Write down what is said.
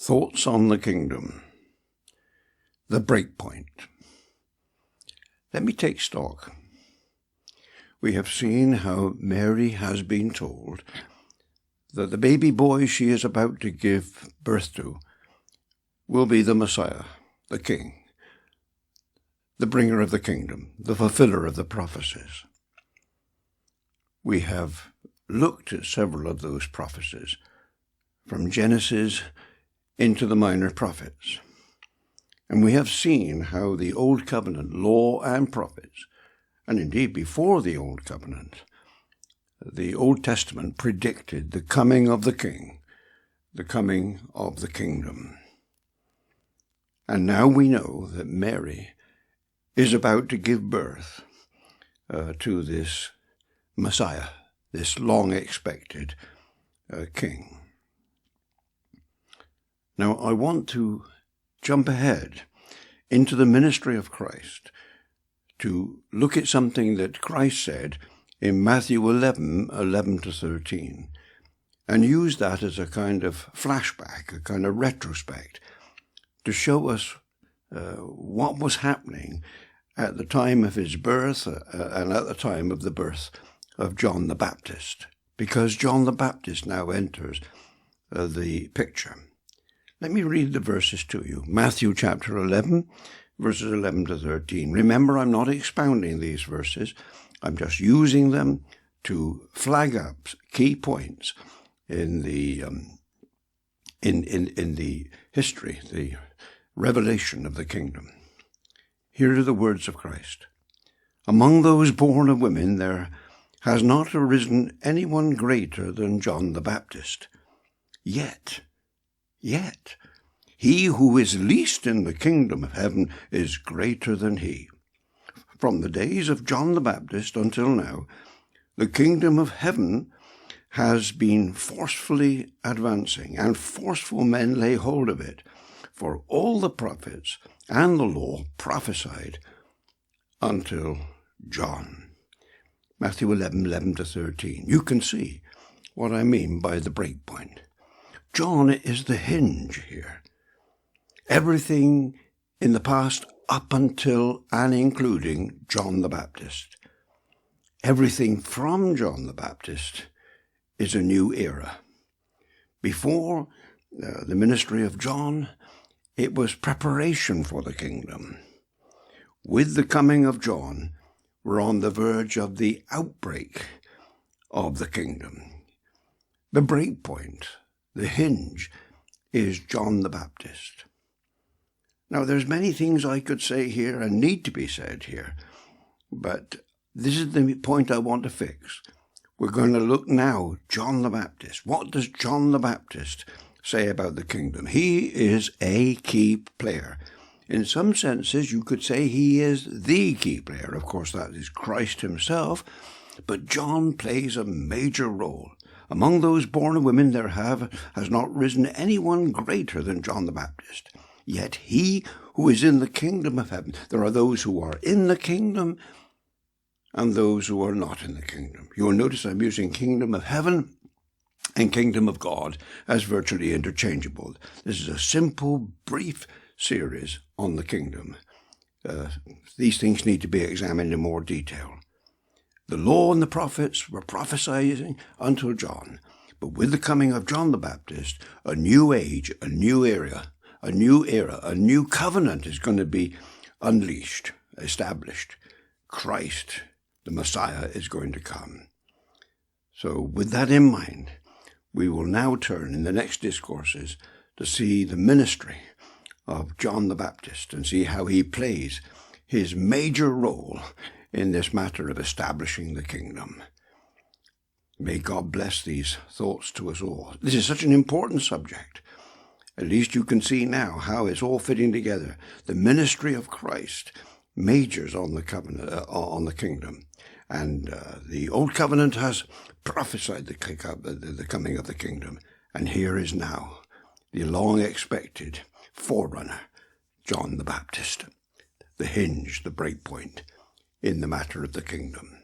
Thoughts on the Kingdom. The Breakpoint. Let me take stock. We have seen how Mary has been told that the baby boy she is about to give birth to will be the Messiah, the King, the bringer of the kingdom, the fulfiller of the prophecies. We have looked at several of those prophecies, from Genesis into the minor prophets. And we have seen how the Old Covenant law and prophets, and indeed before the Old Covenant, the Old Testament predicted the coming of the King, the coming of the kingdom. And now we know that Mary is about to give birth to this Messiah, this long-expected King. Now, I want to jump ahead into the ministry of Christ to look at something that Christ said in Matthew 11:11-13, and use that as a kind of flashback, a kind of retrospect, to show us what was happening at the time of his birth and at the time of the birth of John the Baptist, because John the Baptist now enters the picture. Let me read the verses to you. Matthew chapter 11, verses 11-13. Remember, I'm not expounding these verses. I'm just using them to flag up key points in the in the history, the revelation of the kingdom. Here are the words of Christ. Among those born of women there has not arisen anyone greater than John the Baptist. Yet, he who is least in the kingdom of heaven is greater than he. From the days of John the Baptist until now, the kingdom of heaven has been forcefully advancing, and forceful men lay hold of it. For all the prophets and the law prophesied until John. Matthew 11:11-13. You can see what I mean by the breakpoint. John is the hinge here. Everything in the past up until and including John the Baptist. Everything from John the Baptist is a new era. Before the ministry of John, it was preparation for the kingdom. With the coming of John, we're on the verge of the outbreak of the kingdom. The breakpoint, the hinge, is John the Baptist. Now, there's many things I could say here and need to be said here, but this is the point I want to fix. We're going to look now, John the Baptist. What does John the Baptist say about the kingdom? He is a key player. In some senses, you could say he is the key player. Of course, that is Christ himself, but John plays a major role. Among those born of women there has not risen anyone greater than John the Baptist. Yet he who is in the kingdom of heaven, there are those who are in the kingdom and those who are not in the kingdom. You will notice I'm using kingdom of heaven and kingdom of God as virtually interchangeable. This is a simple, brief series on the kingdom. These things need to be examined in more detail. The law and the prophets were prophesying until John, but with the coming of John the Baptist, a new age, a new era, a new covenant is going to be unleashed, established. Christ, the Messiah, is going to come. So with that in mind, we will now turn in the next discourses to see the ministry of John the Baptist and see how he plays his major role in this matter of establishing the kingdom. May God bless these thoughts to us all. This is such an important subject. At least you can see now how it's all fitting together. The ministry of Christ majors on the covenant, on the kingdom. And the Old Covenant has prophesied the coming of the kingdom. And here is now the long-expected forerunner, John the Baptist, the hinge, the breakpoint in the matter of the kingdom.